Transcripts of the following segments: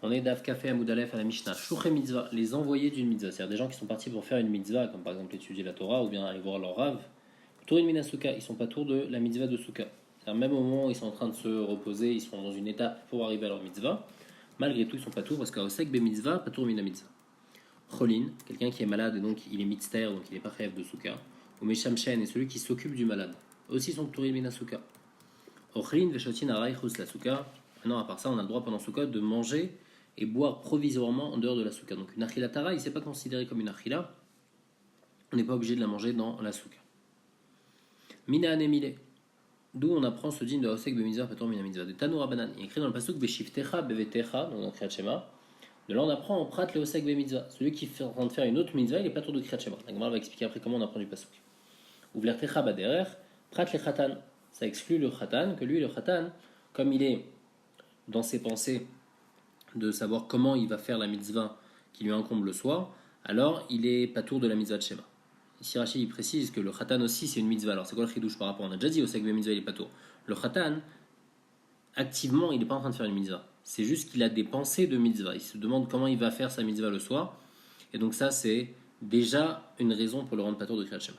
On est Daf Kafé Amoudalef à la Mishnah. Shouché mitzvah, les envoyés d'une mitzvah. C'est-à-dire des gens qui sont partis pour faire une mitzvah, comme par exemple étudier la Torah ou bien aller voir leur Rav. Tour une minasuka, ils sont pas tour de la mitzvah de Souka. C'est-à-dire même au moment où ils sont en train de se reposer, ils sont dans une étape pour arriver à leur mitzvah. Malgré tout, ils sont pas tour parce qu'à Osek be mitzvah, pas tour mina mitzvah. Cholin, quelqu'un qui est malade et donc il est mitzter, donc il n'est pas rêve de Souka. Ou Meshamchen est celui qui s'occupe du malade. Aussi sont tour mina Souka. Ochlin veshotin arai chus la Souka. Non, à part ça, on a le droit pendant Souka de manger et boire provisoirement en dehors de la souka. Donc une achila tara, il ne s'est pas considéré comme une achila. On n'est pas obligé de la manger dans la souka. Mina anemile. D'où on apprend ce din de Osek bemitzvah pator mina mitzvah. De Tanoura banan. Il est écrit dans le pasuk beshiftecha bevetecha, donc dans Kriyat Shema. De là on apprend en prat le Osek bemitzvah. Celui qui est en train de faire une autre mitzvah, il n'est pas tour de Kriyat Shema. La Gemara va expliquer après comment on apprend du pasuk. Ouvlertecha baderer, prat le khatan. Ça exclut le khatan, que lui le khatan, comme il est dans ses pensées de savoir comment il va faire la mitzvah qui lui incombe le soir, alors il est pas tour de la mitzvah de Shema. Ici Rashi il précise que le khatan aussi c'est une mitzvah. Alors c'est quoi le chidouche par rapport? On a déjà dit au segbe mitzvah il est pas tour. Le khatan, activement il n'est pas en train de faire une mitzvah. C'est juste qu'il a des pensées de mitzvah. Il se demande comment il va faire sa mitzvah le soir. Et donc ça c'est déjà une raison pour le rendre pas tour de Kriyat Shema.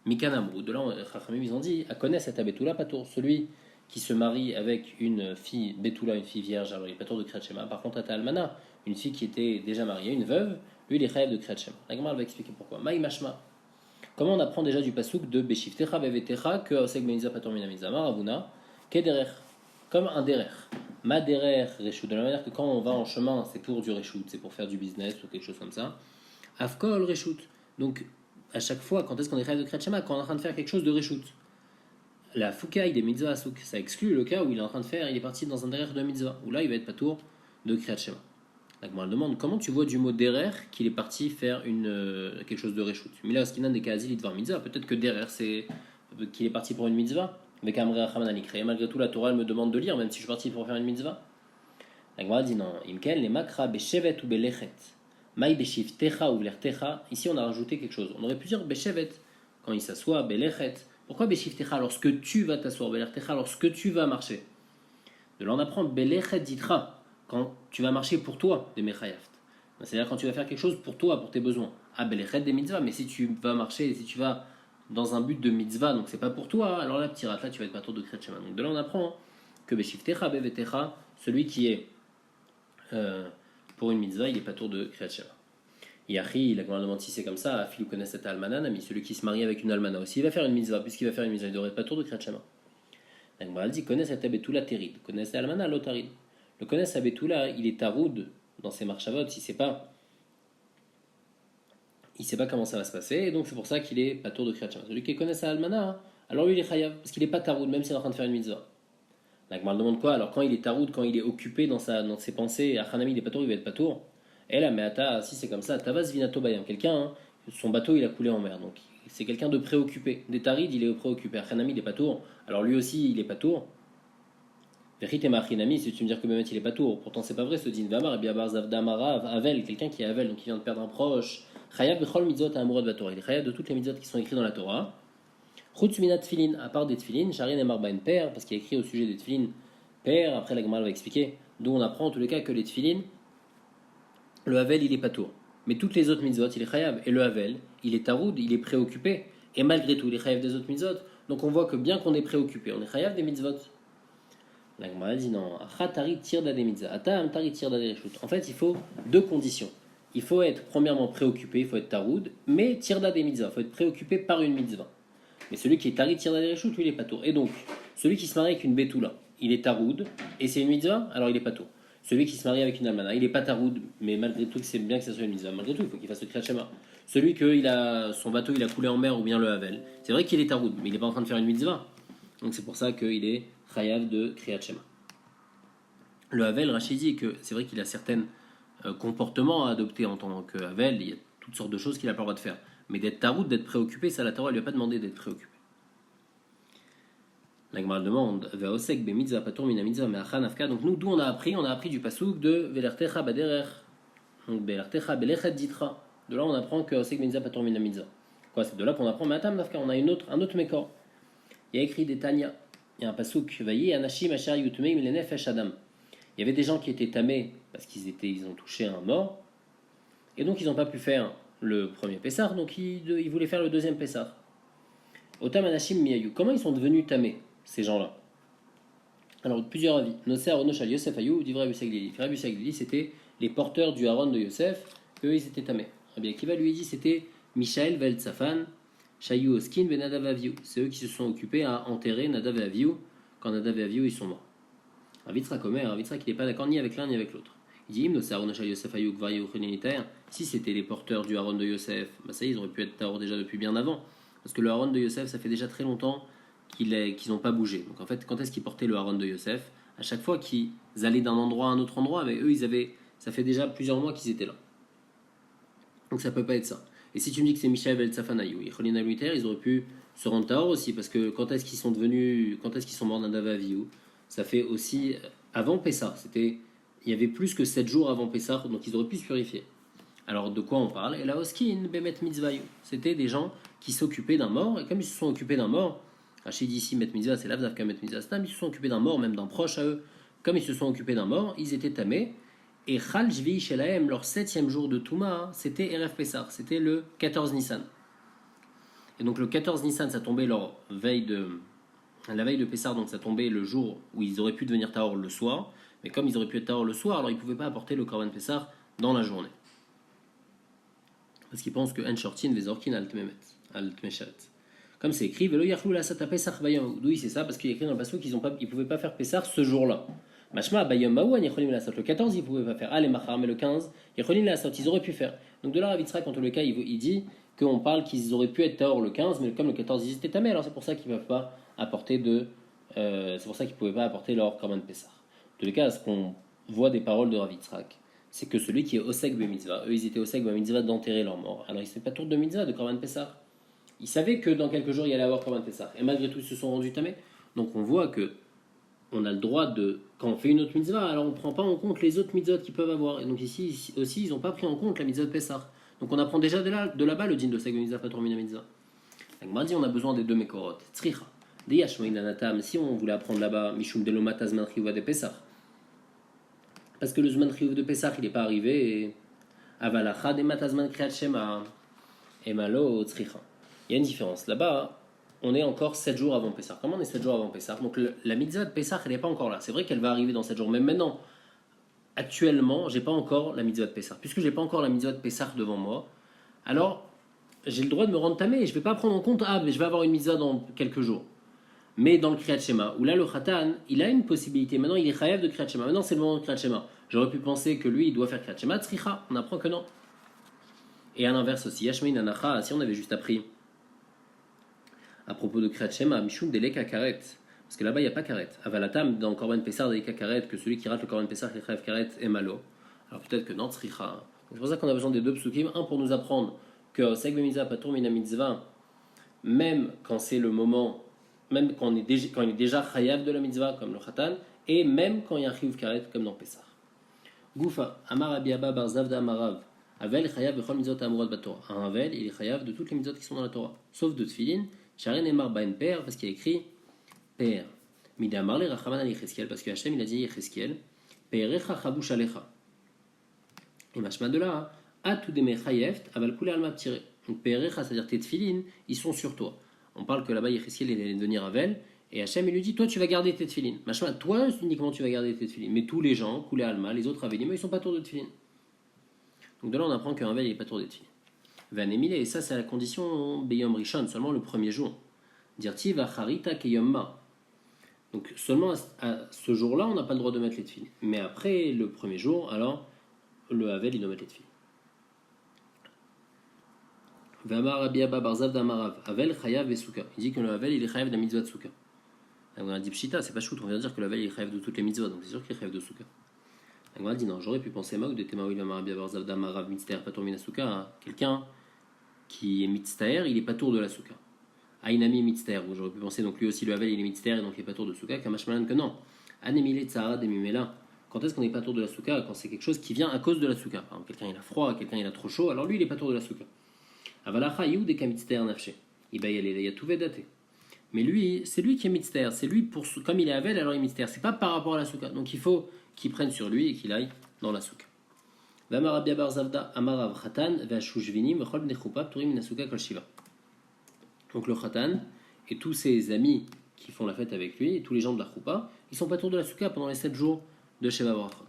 Mikan Amrou, de là Chachamim ils ont dit à connaître cet abetoula pas tour. Celui qui se marie avec une fille Betula, une fille vierge, alors il n'est pas tour de Kriyat Shema. Par contre, Ata Almana, une fille qui était déjà mariée, une veuve, lui il est chayav de Kriyat Shema. La Gemara va expliquer pourquoi. Maï Mashma. Comment on apprend déjà du pasuk de Beshiftecha Bevetecha que Osek Benizah Pator Mina Mitzvah Maravuna Kederer, comme un derer. Ma derer Reshut, de la manière que quand on va en chemin, c'est pour du Reshut, c'est pour faire du business ou quelque chose comme ça. Afkol Reshut. Donc, à chaque fois, quand est-ce qu'on est chayav de Kriyat Shema? Quand on est en train de faire quelque chose de Reshut. La foukaï des mitzvahs souk, ça exclut le cas où il est en train de faire, il est parti dans un derrière de mitzvah, où là il va être patour de Kriyat Shema. Donc moi, elle demande comment tu vois du mot derrière qu'il est parti faire quelque chose de reshoot. Mais là, skinan des kazil idvar mitzvah, peut-être que derrière c'est qu'il est parti pour une mitzvah. Avec Amrei Achaman alikre. Malgré tout, la Torah elle me demande de lire, même si je suis parti pour faire une mitzvah. La Gemara dit non. Imkel les makra beshevet ou belechet. Maï beshif techa ou vlertecha. Ici on a rajouté quelque chose. On aurait pu dire beshevet quand il s'assoit, belechet. Pourquoi Beshiftecha lorsque tu vas t'asseoir, Belertecha lorsque tu vas marcher? De là on apprend Belechet Ditra quand tu vas marcher pour toi, des Mechayaft. C'est-à-dire quand tu vas faire quelque chose pour toi, pour tes besoins. Ah Belechet des mitzvahs, mais si tu vas marcher, si tu vas dans un but de mitzvah, donc c'est pas pour toi, alors là petit rat, là tu vas être pas tour de Kriyat Shema. Donc de là on apprend que Beshiftecha Bevetecha, celui qui est pour une mitzvah, il est pas tour de Kriyat Shema. Yachi, la Gemara demande si c'est comme ça, Philou connaît cette almana, mais celui qui se marie avec une almana aussi, il va faire une mitzvah, puisqu'il va faire une mitzvah, il ne devrait pas tour de Kriyat Shema. La Gemara dit connaît cette abetoula terid, connaît cette almana lotarid. Le connaît cette abetoula, il est taroud dans ses marchavot, il sait pas comment ça va se passer, et donc c'est pour ça qu'il est pas tour de Kriyat Shema. Celui qui connaît sa almana, alors lui il est chayav, parce qu'il est pas taroud, même s'il est en train de faire une mitzvah. La Gemara demande quoi? Alors quand il est taroud, quand il est occupé dans ses pensées, Achanami il est pas tour, il va être pas tour. Et là, mais attends, si c'est comme ça, Tavas Vinato Bayam, quelqu'un, son bateau il a coulé en mer, donc c'est quelqu'un de préoccupé. Des Tarid, il est préoccupé. Achanami, il est pas tour, alors lui aussi il est pas tour. Vérité Machinami, si tu me dire que Bémet il est pas tour, pourtant c'est pas vrai ce din Vamar, et bien Bar Zavdamara, Avel, quelqu'un qui est Avel, donc qui vient de perdre un proche. Chayav Bechol Mitzot à Amurad Vatorah, il est chayav de toutes les mitzvot qui sont écrites dans la Torah. Chutz Minat Tfilin, à part des Tfilin, Sharin et Marbain Père, parce qu'il est écrit au sujet des Tfilin Père, après la Gemara va expliquer, d'où on apprend en tous les cas que les Tfilin. Le Havel, il est pas tour. Mais toutes les autres mitzvot, il est chayav. Et le Havel, il est taroud, il est préoccupé. Et malgré tout, il est chayav des autres mitzvot. Donc on voit que bien qu'on est préoccupé, on est chayav des mitzvot. La Gemara dit non. En fait, il faut deux conditions. Il faut être premièrement préoccupé, il faut être taroud, mais tirda des mitzvot. Il faut être préoccupé par une mitzvah. Mais celui qui est tarid tirda des reshut, lui, il est pas tour. Et donc, celui qui se marie avec une bétoula, il est taroud, et c'est une mitzvah, alors il est pas tour. Celui qui se marie avec une almana, il n'est pas taroud, mais malgré tout, c'est bien que ça soit une mitzvah. Malgré tout, il faut qu'il fasse le Kriyat Shema. Celui que son bateau il a coulé en mer ou bien le Havel, c'est vrai qu'il est taroud, mais il n'est pas en train de faire une mitzvah. Donc c'est pour ça qu'il est chayav de Kriyat Shema. Le Havel, Rachid dit que c'est vrai qu'il a certains comportements à adopter en tant que Havel, il y a toutes sortes de choses qu'il n'a pas le droit de faire. Mais d'être taroud, d'être préoccupé, ça la Torah ne lui a pas demandé d'être préoccupé. La Gemara demande Ve'osek be mitzvah patur mina mitzvah me'achan afka. Donc nous, d'où on a appris du pasuk de Ve'lertecha baderer. Donc Ve'lertecha belechet ditra. De là, on apprend que Osek be mitzvah patur mina mitzvah. Quoi, c'est de là qu'on apprend Ma'atam nafka. On a un autre mécor. Il y a écrit des Tanya. Il y a un pasuk Vayi anashim asher yutumeim lenefesh adam. Il y avait des gens qui étaient tamés parce ils ont touché un mort, et donc ils n'ont pas pu faire le premier Pessah, donc ils voulaient faire le deuxième Pessah. Otam Anashim Miyayu. Comment ils sont devenus tamés, ces gens-là? Alors, plusieurs avis. Nosser Onoshal Yosef Ayou, dit Rabbi Saglili. Rabbi Saglili, c'était les porteurs du haron de Yosef, eux ils étaient tamés. Rabbi Akiva lui dit c'était Mishaël Veltsafan, Shayu Oskin, Benadav Aviou. C'est eux qui se sont occupés à enterrer Nadav et Aviou quand Nadav et Aviou ils sont morts. Ravitrak Omer, Ravitrak il n'est pas d'accord ni avec l'un ni avec l'autre. Il dit Nosser Onoshal Yosef Ayou, Kvaryu Chenilitaire. Si c'était les porteurs du haron de Yosef, bah ça y est, ils auraient pu être tahor déjà depuis bien avant. Parce que le haron de Yosef, ça fait déjà très longtemps qu'ils n'ont pas bougé. Donc en fait, quand est-ce qu'ils portaient le haron de Yosef? À chaque fois qu'ils allaient d'un endroit à un autre endroit, mais eux, ça fait déjà plusieurs mois qu'ils étaient là. Donc ça peut pas être ça. Et si tu me dis que c'est Mishaël El Tsafanayou, ils auraient pu se rendre tahor aussi, parce que quand est-ce qu'ils sont morts d'un Davaviou? Ça fait aussi avant Pessah. Il y avait plus que 7 jours avant Pessah, donc ils auraient pu se purifier. Alors de quoi on parle? Et la Oskin Bemet Mitzvayou. C'était des gens qui s'occupaient d'un mort, et comme ils se sont occupés d'un mort, Rachid ici, Met Mitzvah, c'est l'Avdavka Met Mitzvah Stam, ils se sont occupés d'un mort, même d'un proche à eux. Comme ils se sont occupés d'un mort, ils étaient tamés. Et Chal Jvi Shelaem, leur 7e jour de Touma, c'était Erev Pessah, c'était le 14 Nissan. Et donc le 14 Nissan, ça tombait la veille de Pessah, donc ça tombait le jour où ils auraient pu devenir Tahor le soir. Mais comme ils auraient pu être Tahor le soir, alors ils ne pouvaient pas apporter le Korban Pessah dans la journée. Parce qu'ils pensent que En Shortin, Vezorkin, Altmeshat. Comme c'est écrit, Velo Yachlou la Sata Pesach Bayom. D'où c'est ça? Parce qu'il est écrit dans le passage qu'ils ne pouvaient pas faire Pessah ce jour-là. Mashma Bayom Maou, Yecholim la Sot. Le 14, ils ne pouvaient pas faire. Ah, les Machar, mais le 15, Yecholim la Sot, ils auraient pu faire. Donc de là, Ravitrak, en tous les cas, il dit qu'on parle qu'ils auraient pu être Tahor le 15, mais comme le 14, ils étaient tamés, alors c'est pour ça qu'ils ne peuvent pas apporter c'est pour ça qu'ils ne pouvaient pas apporter leur Korban Pessah. En tous les cas, ce qu'on voit des paroles de Ravitrak, c'est que celui qui est Osek Bemitzvah, eux ils étaient Osek Bemitzvah d'enterrer leur mort. Alors ils ne faisaient pas tour de Mitzvah, de Korban Pessah. Ils savaient que dans quelques jours il y allait avoir Korban Pessah. Et malgré tout ils se sont rendus tamés. Donc on voit que on a le droit de, quand on fait une autre Mitzvah, alors on ne prend pas en compte les autres Mitzvot qu'ils peuvent avoir. Et donc ici aussi ils n'ont pas pris en compte la Mitzvah de Pessah. Donc on apprend déjà de là-bas le din de Osek Bemitzvah Patur Mina Mitzvah. Donc Mardi on a besoin des deux Mekorot. Tzricha. Si on voulait apprendre là-bas Mishum Delomat Azman Chiyuva de Pessah. Parce que le Zman Chiyuv de Pessah, il n'est pas arrivé. Et Avalacha de Matazman Kriyat Shema et Malo Tzricha. Il y a une différence. Là-bas, on est encore 7 jours avant Pessah. Comment on est 7 jours avant Pessah? Donc la mitzvah de Pessah, elle n'est pas encore là. C'est vrai qu'elle va arriver dans 7 jours. Mais maintenant, actuellement, j'ai pas encore la mitzvah de Pessah. Puisque j'ai pas encore la mitzvah de Pessah devant moi, alors j'ai le droit de me rendre tamé. Je ne vais pas prendre en compte, mais je vais avoir une mitzvah dans quelques jours. Mais dans le Kriyat Shema, où là le Khatan, il a une possibilité. Maintenant, il est chayav de Kriyat Shema. Maintenant, c'est le moment de Kriyat Shema. J'aurais pu penser que lui, il doit faire Kriyat Shema. Tzricha, on apprend que non. Et à l'inverse aussi, Yashmein Anacha, si on avait juste appris à propos de Kriyat Shema, Mishum Deleka Karet. Parce que là-bas, il n'y a pas Karet. Avalatam, dans Korban Pessar, Deleka Karet, que celui qui rate le Korban Pessar, il chayav Karet et Malo. Alors peut-être que non, Tzricha. C'est pour ça qu'on a besoin des deux psukim. Un pour nous apprendre que Seg Bemitzvah, Patur Mina Mitzvah, même quand c'est le moment. Même quand il est déjà chayav de la mitzvah, comme le khatan, et même quand il y a un chiyuv karet, comme dans Pessah. Goufa, Amar Abiyaba Barzav Amarav, Avel chayav bechol mitzvot amurat batorah. Un Avel, il est chayav de toutes les mitzvot qui sont dans la Torah, sauf de tefillin, Sharen Emar Baen Père, parce qu'il y a écrit Père. Mida Marle Rachaman al Yecheskel, parce que Hachem il a dit Yecheskel, Perecha Chabush Alecha. Et machma de là, Atudeme chayeft, Aval Kule Alma Ptire. Donc Perecha, c'est-à-dire tes tefillin, ils sont sur toi. On parle que là-bas, Yecheskel il allait devenir Avel, et Hachem il lui dit, toi tu vas garder tes tefillin. Machma, toi uniquement tu vas garder tes tefillin. Mais tous les gens, Koulé Alma, les autres Avelim, ils sont pas tour de tefillin. Donc de là on apprend qu'un Avel il est pas tour de tefillin. Van Emile, et ça c'est la condition Beyom Rishon, seulement le premier jour. Dirti va Charita Keyomma. Donc seulement à ce jour-là, on n'a pas le droit de mettre les tefillin. Mais après le premier jour, alors le Avel il doit mettre les tefillin. Vamar Rabbi Abba Barzav d'Amarav, Avel Chayav et Souka. Il dit que le Avel il est Chayav de la mitzvah de Souka. On a dit Pshita, c'est pas choute, on vient de dire que le Avel il est Chayav de toutes les mitzvahs, donc c'est sûr qu'il est Chayav de Souka. On a dit non, j'aurais pu penser Maouk de Temaoui Vamar Rabbi Abba Barzav d'Amarav Mitztaher Patur Mina Souka à quelqu'un qui est Mitztaher, il est pas tour de la Souka. Aïnami Mitztaher, où j'aurais pu penser donc lui aussi le Avel il est Mitztaher et donc il est pas tour de Souka, Kamashmalan que non. Anemile Tzara Demimela. Quand est-ce qu'on n'est pas tour de la Souka? Quand c'est quelque chose qui vient à cause de la Souka. Par exemple, quelqu'un il a froid, quelqu'un il a trop chaud, alors lui il est pas tour de la Souka. Avalacha Yehud et Kamitzter Nafshe. Il y a tout védaté. Mais lui, c'est lui qui est Mitzter. C'est lui, comme il est Avel, alors il est Mitzter. C'est pas par rapport à la Souka. Donc il faut qu'il prenne sur lui et qu'il aille dans la souka. V'amar Rabbi Bar Zavda amar Rav Chatan ve'ashushvinim v'chol bnei chupa pturim min souka kol shiva. Donc le Khatan et tous ses amis qui font la fête avec lui, et tous les gens de la choupa, ils sont pas autour de la souka pendant les 7 jours de Sheva Brachot.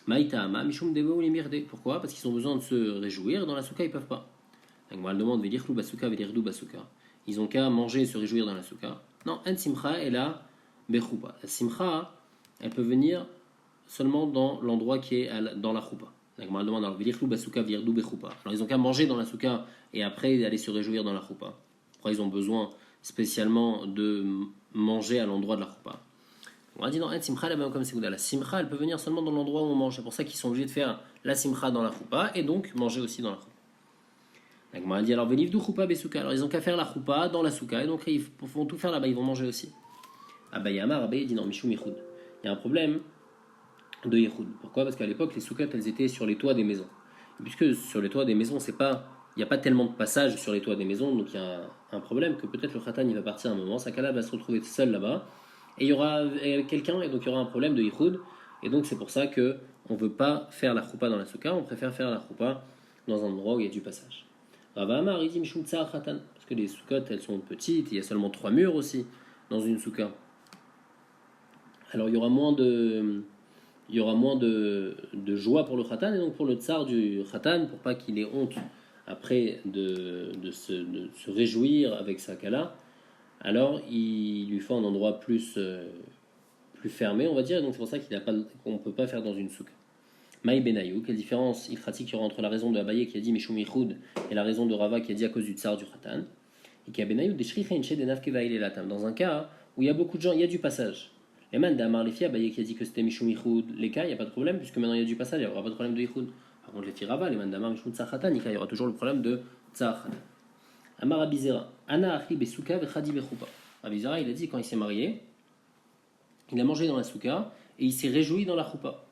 Maïta'ama mishum debo ou limirde. Pourquoi? Parce qu'ils ont besoin de se réjouir, dans la souka ils peuvent pas. Donc moi elle demande ve'lirlu basuka ve'lirdu basuka. Ils ont qu'à manger et se réjouir dans la souka. Non, en simcha est là bechoupa. La simcha, elle peut venir seulement dans l'endroit qui est dans la choupa. Donc moi elle demande alors ve'lirlu basuka ve'lirdu bechoupa. Alors ils ont qu'à manger dans la souka et après aller se réjouir dans la choupa. Pourquoi ils ont besoin spécialement de manger à l'endroit de la choupa? On a dit non, la simcha, comme c'est la simcha, elle peut venir seulement dans l'endroit où on mange. C'est pour ça qu'ils sont obligés de faire la simcha dans la choupa et donc manger aussi dans la choupa. Donc on a dit alors venivdu choupa besuka. Alors ils ont qu'à faire la choupa dans la souka et donc ils vont tout faire là-bas, ils vont manger aussi. Abayama, Rabbi dit non, Mishum Yichud. Il y a un problème de Yichud. Pourquoi? Parce qu'à l'époque, les soukas, elles étaient sur les toits des maisons. Et puisque sur les toits des maisons, il n'y a pas tellement de passages sur les toits des maisons, donc il y a un problème que peut-être le khatan il va partir un moment, Sakala va se retrouver seul là-bas, et il y aura quelqu'un, et donc il y aura un problème de Yichud, et donc c'est pour ça qu'on ne veut pas faire la choupa dans la souka, on préfère faire la choupa dans un endroit où il y a du passage. Rav Amar, il dit Mishum Tsar Khatan, parce que les soukot elles sont petites, il y a seulement 3 murs aussi dans une souka. Alors il y aura moins de joie pour le khatan, et donc pour le tsar du khatan, pour pas qu'il ait honte après de se réjouir avec sa kala, alors il lui faut un endroit plus fermé, on va dire, et donc c'est pour ça qu'on ne peut pas faire dans une souka. Maï Benayou, quelle différence il pratique entre la raison de Abaye qui a dit Mishum Yichud et la raison de Rava qui a dit à cause du tsar du khatan, et qui a Benayou dans un cas où il y a beaucoup de gens, il y a du passage. Les man d'Amar les filles, Abaye qui a dit que c'était Mishum Yichud, les cas, il n'y a pas de problème, puisque maintenant il y a du passage, il n'y aura pas de problème de Yichud. Par contre, les filles Rava, les man d'Amar Mishum Tsar Khatan, il y aura toujours le problème de Tsar Khatan. Amar Abizera, Ana Achli Besuka Vechadi Bechupa. Abizera, il a dit quand il s'est marié, il a mangé dans la souka et il s'est réjoui dans la choupa.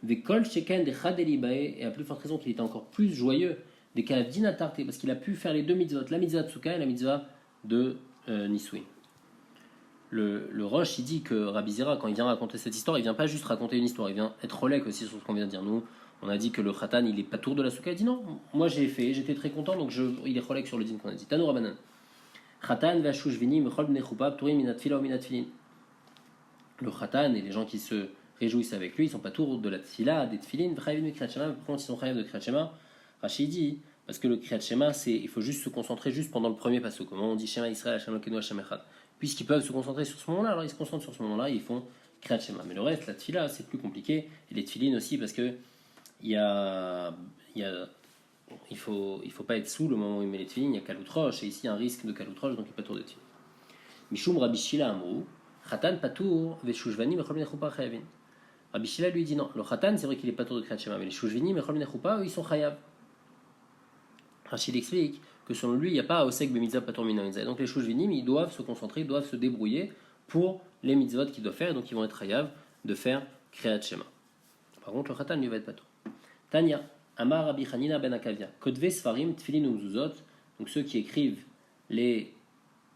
Vekol Sheken de Chadelibae, et à plus forte raison qu'il était encore plus joyeux des Kalav Dinatarte, parce qu'il a pu faire les deux mitzvot, la mitzvah de souka et la mitzvah de Nisui. Le Roche, il dit que Rabbi Zera, quand il vient raconter cette histoire, il vient pas juste raconter une histoire, il vient être relèque aussi sur ce qu'on vient de dire. Nous, on a dit que le khatan, il est pas tour de la souka. Il dit non, moi j'ai fait, j'étais très content, donc il est relèque sur le din qu'on a dit. Tanou Rabanan. Khatan v'ashush vinim v'chol bnei chupa p'turim minat tfila ou minat tfilin. Le khatan et les gens qui se réjouissent avec lui, ils sont pas tour de la tfila, des tfilin, v'chayavim de kriyat shema. Par contre, ils sont chayav de kriyat shema. Rachid dit, parce que le kriyat shema, il faut juste se concentrer juste pendant le premier passo. Comment on dit Shema Israël, Hashem Elokeinu, Hashem Echad. Puisqu'ils peuvent se concentrer sur ce moment-là, alors ils se concentrent sur ce moment-là et ils font Kriyat Shema. Mais le reste, la tfila, c'est plus compliqué. Et les tfilines aussi, parce que il faut pas être sous le moment où il met les tfilines, il y a kaloutroche, et ici il y a un risque de kaloutroche, donc il n'y a pas tour de tfilines. Mishum Rabbi Shila Amrou, Khatan Patour, Veshushvani, Mechol Nechupa Chayavin. Rabbi Shila lui dit non, le Khatan, c'est vrai qu'il est pas tour de Kriyat Shema, mais les Shushvani, Mechol Nechupa, eux, ils sont Chayav. Rachid explique que selon lui, il n'y a pas Osek Bemitzvah Patur Mina Mitzvah. Donc les Shushvinim, ils doivent se concentrer, ils doivent se débrouiller pour les mitzvot qu'ils doivent faire, donc ils vont être Chayav de faire Kriyat Shema. Par contre, le Khatan, lui, va être Patur. Tanya, Amar Rabbi Chanina ben Akavia, Kotve Sfarim, Tfilin ou Mzuzot, donc ceux qui écrivent les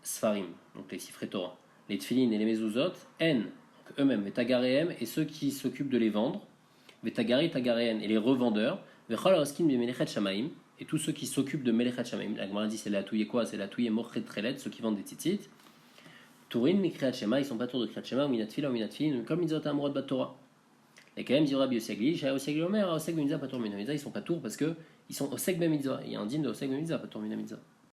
Sfarim, donc les Sifrei Torah, les Tfilin et les Mezuzot, N, donc eux-mêmes, Vetagareem, et ceux qui s'occupent de les vendre, Vetagari, Tagareen, et les revendeurs, Vechol Oskin Bemelechet Shamaim, et tous ceux qui s'occupent de Melechet Shamaim. La Gemara dit c'est la touille quoi? C'est la touille Mochet Trelet, ceux qui vendent des tzitzit. Tourin, Mikriyat Shema, ils sont pas tour de Kriyat Shema, ou Minatfila, ou Minatfilin, comme Mitzvot Amrod Bat Torah. Et quand même, dit Rabbi Yosegli, Shaya Oseg Omer, Oseg Bemitzvah, Patur Mina Mitzvah, ils sont pas tour parce qu'ils sont Oseg Bemitzvah. Il y a un din de Oseg Bemitzvah, Patur Mina Mitzvah.